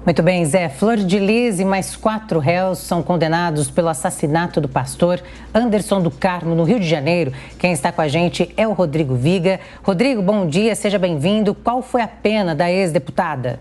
Muito bem, Zé. Flor de Lis e mais 4 réus são condenados pelo assassinato do pastor Anderson do Carmo, no Rio de Janeiro. Quem está com a gente é o Rodrigo Viga. Rodrigo, bom dia, seja bem-vindo. Qual foi a pena da ex-deputada?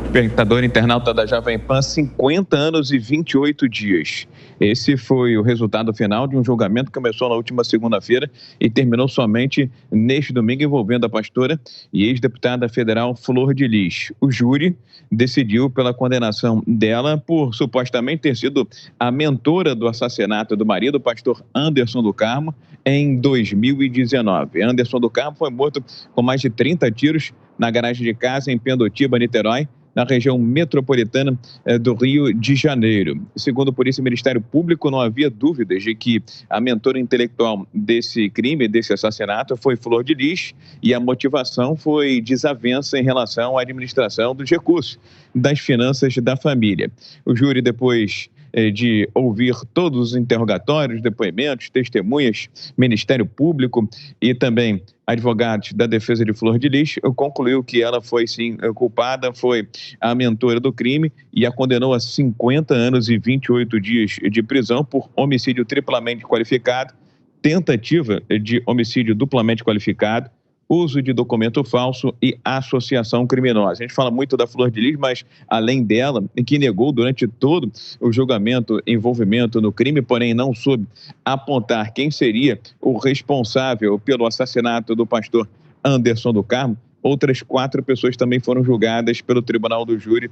Espectador internauta da Jovem Pan, 50 anos e 28 dias. Esse foi o resultado final de um julgamento que começou na última segunda-feira e terminou somente neste domingo, envolvendo a pastora e ex-deputada federal Flor de Lis. O júri decidiu pela condenação dela por supostamente ter sido a mentora do assassinato do marido, o pastor Anderson do Carmo, em 2019. Anderson do Carmo foi morto com mais de 30 tiros na garagem de casa em Pendotiba, Niterói, na região metropolitana do Rio de Janeiro. Segundo a Polícia e Ministério Público, não havia dúvidas de que a mentora intelectual desse crime, desse assassinato, foi Flor de Lis, e a motivação foi desavença em relação à administração dos recursos das finanças da família. O júri, depois de ouvir todos os interrogatórios, depoimentos, testemunhas, Ministério Público e também advogados da defesa de Flor de Lis, concluiu que ela foi, sim, culpada, foi a mentora do crime e a condenou a 50 anos e 28 dias de prisão por homicídio triplamente qualificado, tentativa de homicídio duplamente qualificado, uso de documento falso e associação criminosa. A gente fala muito da Flor de Lis, mas além dela, que negou durante todo o julgamento envolvimento no crime, porém não soube apontar quem seria o responsável pelo assassinato do pastor Anderson do Carmo, outras 4 pessoas também foram julgadas pelo Tribunal do Júri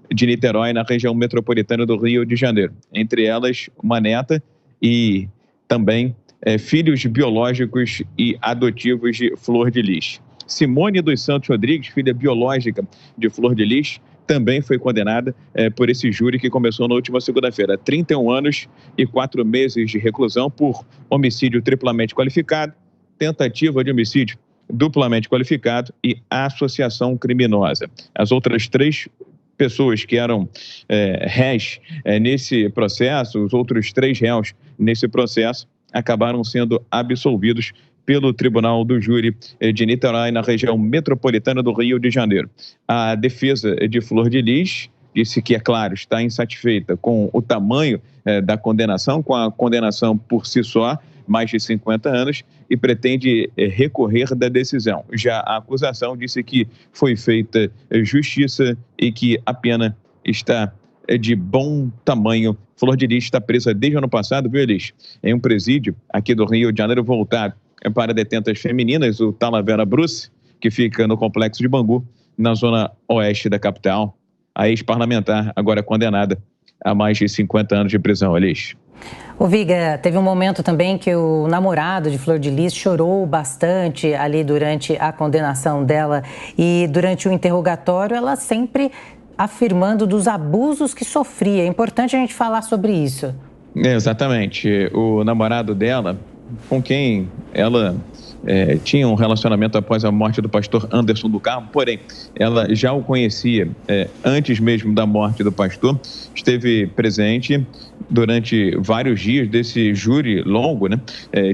de Niterói, na região metropolitana do Rio de Janeiro. Entre elas, uma neta e também filhos biológicos e adotivos de Flor de Lis. Simone dos Santos Rodrigues, filha biológica de Flor de Lis, também foi condenada por esse júri que começou na última segunda-feira. 31 anos e 4 meses de reclusão por homicídio triplamente qualificado, tentativa de homicídio duplamente qualificado e associação criminosa. As outras 3 pessoas que eram réus nesse processo, os outros 3 réus nesse processo, acabaram sendo absolvidos pelo Tribunal do Júri de Niterói, na região metropolitana do Rio de Janeiro. A defesa de Flor de Lis disse que, é claro, está insatisfeita com o tamanho da condenação, com a condenação por si só, mais de 50 anos, e pretende recorrer da decisão. Já a acusação disse que foi feita justiça e que a pena está de bom tamanho. Flor de Lis está presa desde o ano passado, viu, Elis? Em um presídio aqui do Rio de Janeiro, voltado para detentas femininas, o Talavera Bruce, que fica no complexo de Bangu, na zona oeste da capital. A ex-parlamentar, agora condenada a mais de 50 anos de prisão, Elis. Ô Viga, teve um momento também que o namorado de Flor de Lis chorou bastante ali durante a condenação dela, e durante o interrogatório ela sempre afirmando dos abusos que sofria. É importante a gente falar sobre isso. Exatamente. O namorado dela, com quem ela tinha um relacionamento após a morte do pastor Anderson do Carmo, porém, ela já o conhecia antes mesmo da morte do pastor, esteve presente durante vários dias desse júri longo, né,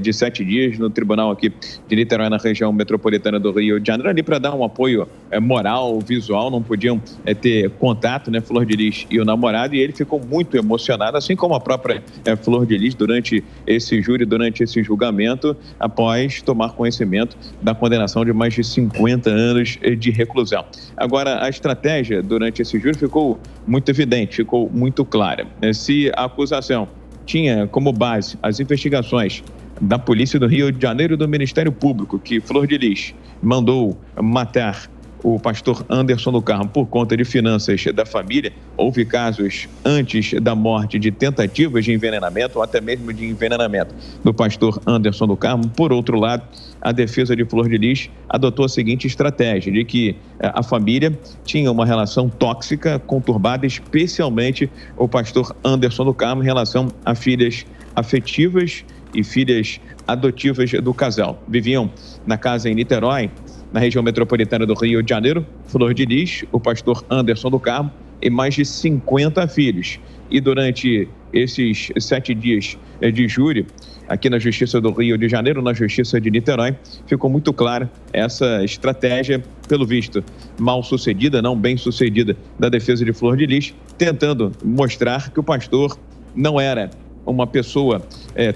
de 7 dias no tribunal aqui de Niterói, na região metropolitana do Rio de Janeiro, ali para dar um apoio moral, visual. Não podiam ter contato, né, Flor de Lis e o namorado, e ele ficou muito emocionado, assim como a própria Flor de Lis, durante esse júri, durante esse julgamento, após tomar conhecimento da condenação de mais de 50 anos de reclusão. Agora, a estratégia durante esse júri ficou muito evidente, ficou muito clara. Se a acusação tinha como base as investigações da Polícia do Rio de Janeiro e do Ministério Público, que Flor de Lis mandou matar o pastor Anderson do Carmo por conta de finanças da família, houve casos antes da morte de tentativas de envenenamento ou até mesmo de envenenamento do pastor Anderson do Carmo. Por outro lado, a defesa de Flor de Lis adotou a seguinte estratégia, de que a família tinha uma relação tóxica, conturbada, especialmente o pastor Anderson do Carmo, em relação a filhas afetivas e filhas adotivas do casal. Viviam na casa em Niterói, na região metropolitana do Rio de Janeiro. Flor de Lis, o pastor Anderson do Carmo, e mais de 50 filhos. E durante esses 7 dias de júri, aqui na Justiça do Rio de Janeiro, na Justiça de Niterói, ficou muito clara essa estratégia, pelo visto, mal sucedida, não bem sucedida, da defesa de Flor de Lis, tentando mostrar que o pastor não era uma pessoa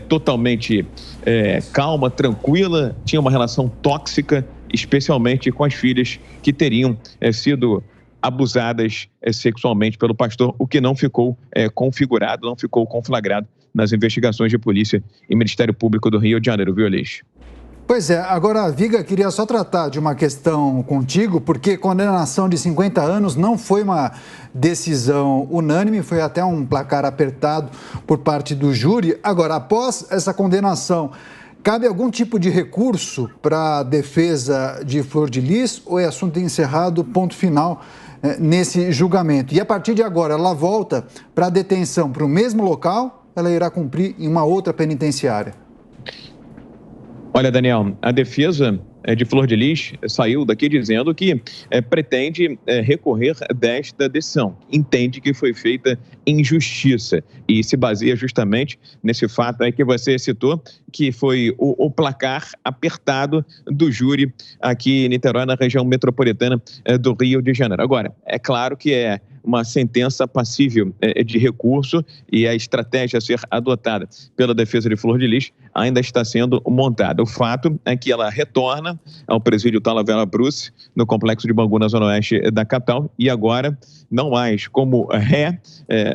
totalmente calma, tranquila, tinha uma relação tóxica, especialmente com as filhas que teriam sido abusadas sexualmente pelo pastor, o que não ficou configurado, não ficou conflagrado nas investigações de polícia e Ministério Público do Rio de Janeiro, viu, Elis? Pois é, agora, Viga, queria só tratar de uma questão contigo, porque condenação de 50 anos não foi uma decisão unânime, foi até um placar apertado por parte do júri. Agora, após essa condenação, cabe algum tipo de recurso para a defesa de Flor de Lis ou é assunto encerrado, ponto final nesse julgamento? E a partir de agora, ela volta para a detenção para o mesmo local, ela irá cumprir em uma outra penitenciária? Olha, Daniel, a defesa de Flor de Lis saiu daqui dizendo que pretende recorrer desta decisão. Entende que foi feita injustiça e se baseia justamente nesse fato aí que você citou, que foi o placar apertado do júri aqui em Niterói, na região metropolitana do Rio de Janeiro. Agora, é claro que é uma sentença passível de recurso e a estratégia a ser adotada pela defesa de Flor de Lis ainda está sendo montada. O fato é que ela retorna ao presídio Talavera Bruce, no complexo de Bangu, na zona oeste da capital, e agora não mais como ré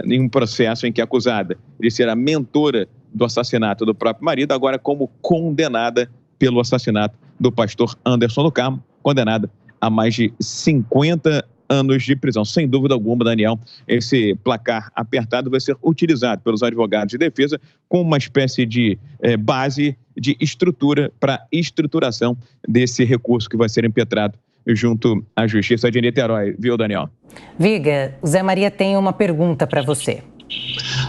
em um processo em que é acusada de ser a mentora do assassinato do próprio marido, agora como condenada pelo assassinato do pastor Anderson do Carmo, condenada a mais de 50 anos de prisão. Sem dúvida alguma, Daniel, esse placar apertado vai ser utilizado pelos advogados de defesa como uma espécie de base de estrutura para estruturação desse recurso que vai ser impetrado junto à Justiça de Niterói. Viu, Daniel? Viga, o Zé Maria tem uma pergunta para você.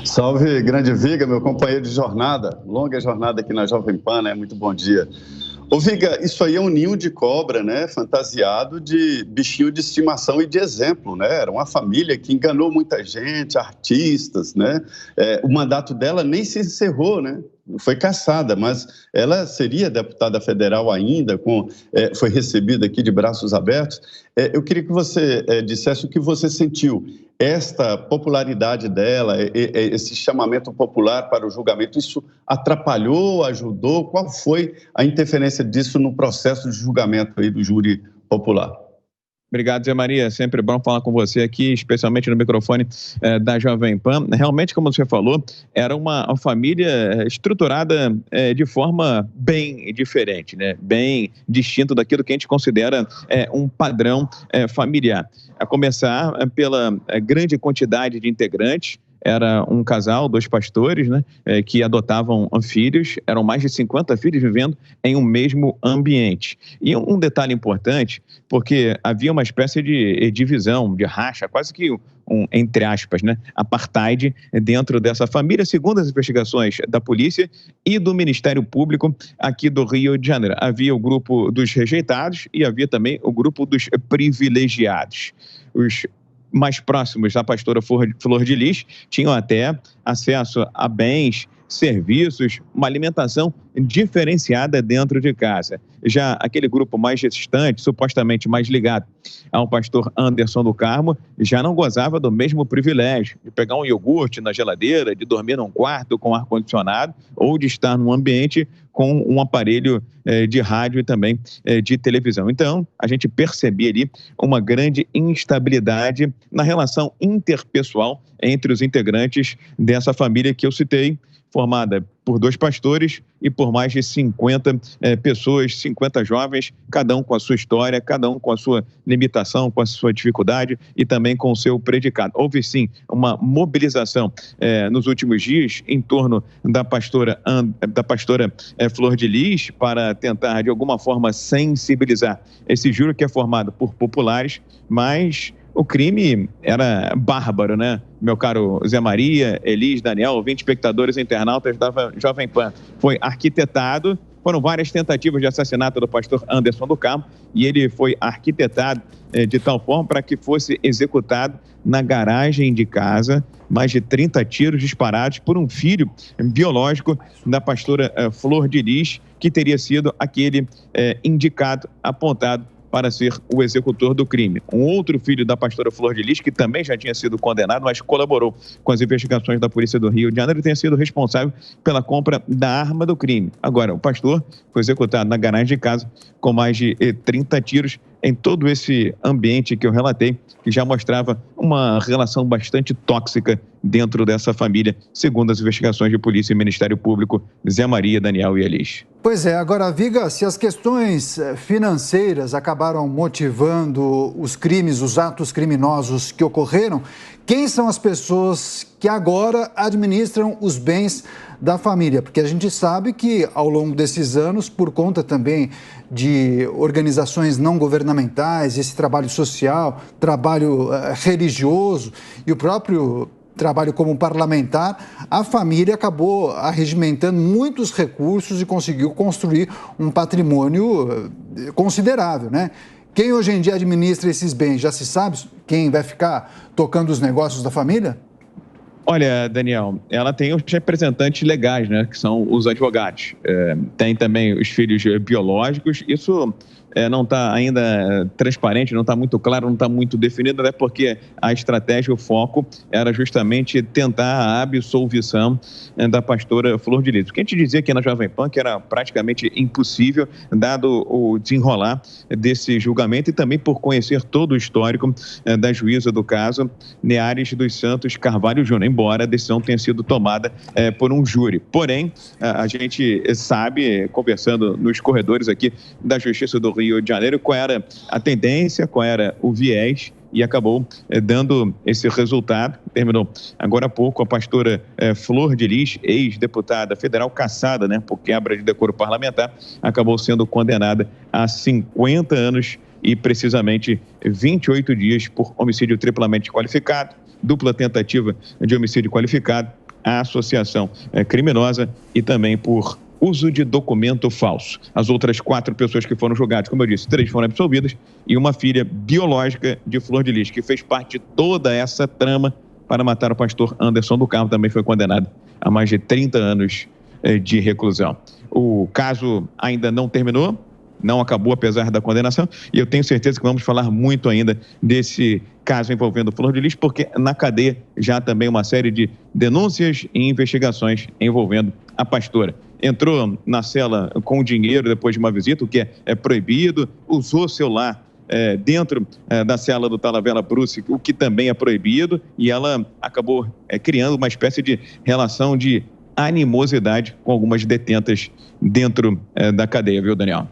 Salve, grande Viga, meu companheiro de jornada, longa jornada aqui na Jovem Pan, né? Muito bom dia. Ô Viga, isso aí é um ninho de cobra, né, fantasiado de bichinho de estimação e de exemplo, né, era uma família que enganou muita gente, artistas, né, o mandato dela nem se encerrou, né, foi cassada, mas ela seria deputada federal ainda, foi recebida aqui de braços abertos. Eu queria que você dissesse o que você sentiu, esta popularidade dela, esse chamamento popular para o julgamento, isso atrapalhou, ajudou? Qual foi a interferência disso no processo de julgamento aí do júri popular? Obrigado, Zé Maria. Sempre bom falar com você aqui, especialmente no microfone da Jovem Pan. Realmente, como você falou, era uma família estruturada de forma bem diferente, né? Bem distinto daquilo que a gente considera um padrão familiar. A começar pela grande quantidade de integrantes. Era um casal, 2 pastores, né, que adotavam filhos, eram mais de 50 filhos vivendo em um mesmo ambiente. E um detalhe importante, porque havia uma espécie de divisão, de racha, quase que entre aspas, né, apartheid dentro dessa família, segundo as investigações da polícia e do Ministério Público aqui do Rio de Janeiro. Havia o grupo dos rejeitados e havia também o grupo dos privilegiados. Os mais próximos da pastora Flor de Lis tinham até acesso a bens, serviços, uma alimentação diferenciada dentro de casa. Já aquele grupo mais distante, supostamente mais ligado ao pastor Anderson do Carmo, já não gozava do mesmo privilégio de pegar um iogurte na geladeira, de dormir num quarto com ar-condicionado ou de estar num ambiente com um aparelho de rádio e também de televisão. Então, a gente percebia ali uma grande instabilidade na relação interpessoal entre os integrantes dessa família que eu citei, formada por 2 pastores e por mais de 50 pessoas, 50 jovens, cada um com a sua história, cada um com a sua limitação, com a sua dificuldade e também com o seu predicado. Houve sim uma mobilização nos últimos dias em torno da pastora Flor de Lis para tentar de alguma forma sensibilizar esse júri que é formado por populares, mas o crime era bárbaro, né? Meu caro Zé Maria, Elis, Daniel, 20 espectadores e internautas da Jovem Pan. Foi arquitetado Foram várias tentativas de assassinato do pastor Anderson do Carmo e ele foi arquitetado de tal forma para que fosse executado na garagem de casa, mais de 30 tiros disparados por um filho biológico da pastora Flor de Lis, que teria sido aquele indicado, apontado para ser o executor do crime. Um outro filho da pastora Flor de Lis, que também já tinha sido condenado, mas colaborou com as investigações da Polícia do Rio de Janeiro, tenha sido responsável pela compra da arma do crime. Agora, o pastor foi executado na garagem de casa com mais de 30 tiros em todo esse ambiente que eu relatei, que já mostrava uma relação bastante tóxica dentro dessa família, segundo as investigações de Polícia e Ministério Público, Zé Maria, Daniel e Elis. Pois é, agora, Viga, se as questões financeiras acabaram motivando os crimes, os atos criminosos que ocorreram, quem são as pessoas que agora administram os bens da família? Porque a gente sabe que ao longo desses anos, por conta também de organizações não governamentais, esse trabalho social, trabalho religioso e o próprio trabalho como parlamentar, a família acabou arregimentando muitos recursos e conseguiu construir um patrimônio considerável, né? Quem hoje em dia administra esses bens, já se sabe quem vai ficar tocando os negócios da família? Olha, Daniel, ela tem os representantes legais, né, que são os advogados. Tem também os filhos biológicos. Isso não está ainda transparente, não está muito claro, não está muito definido, até porque a estratégia, o foco, era justamente tentar a absolvição da pastora Flor de Lis. O que a gente dizia aqui na Jovem Pan que era praticamente impossível, dado o desenrolar desse julgamento e também por conhecer todo o histórico da juíza do caso, Neares dos Santos Carvalho Júnior, embora a decisão tenha sido tomada por um júri. Porém, a gente sabe, conversando nos corredores aqui da Justiça do Rio de Janeiro, qual era a tendência, qual era o viés, e acabou dando esse resultado. Terminou agora há pouco a pastora Flor de Lis, ex-deputada federal, cassada, né, por quebra de decoro parlamentar, acabou sendo condenada a 50 anos e precisamente 28 dias por homicídio triplamente qualificado, dupla tentativa de homicídio qualificado, a associação criminosa e também por uso de documento falso. As outras 4 pessoas que foram julgadas, como eu disse, 3 foram absolvidas e uma filha biológica de Flor de Lis, que fez parte de toda essa trama para matar o pastor Anderson do Carmo, também foi condenado a mais de 30 anos de reclusão. O caso ainda não terminou, não acabou apesar da condenação, e eu tenho certeza que vamos falar muito ainda desse caso envolvendo Flor de Lis, porque na cadeia já também uma série de denúncias e investigações envolvendo a pastora. Entrou na cela com dinheiro depois de uma visita, o que é proibido, usou celular dentro da cela do Talavera Bruce, o que também é proibido, e ela acabou criando uma espécie de relação de animosidade com algumas detentas dentro da cadeia, viu, Daniel?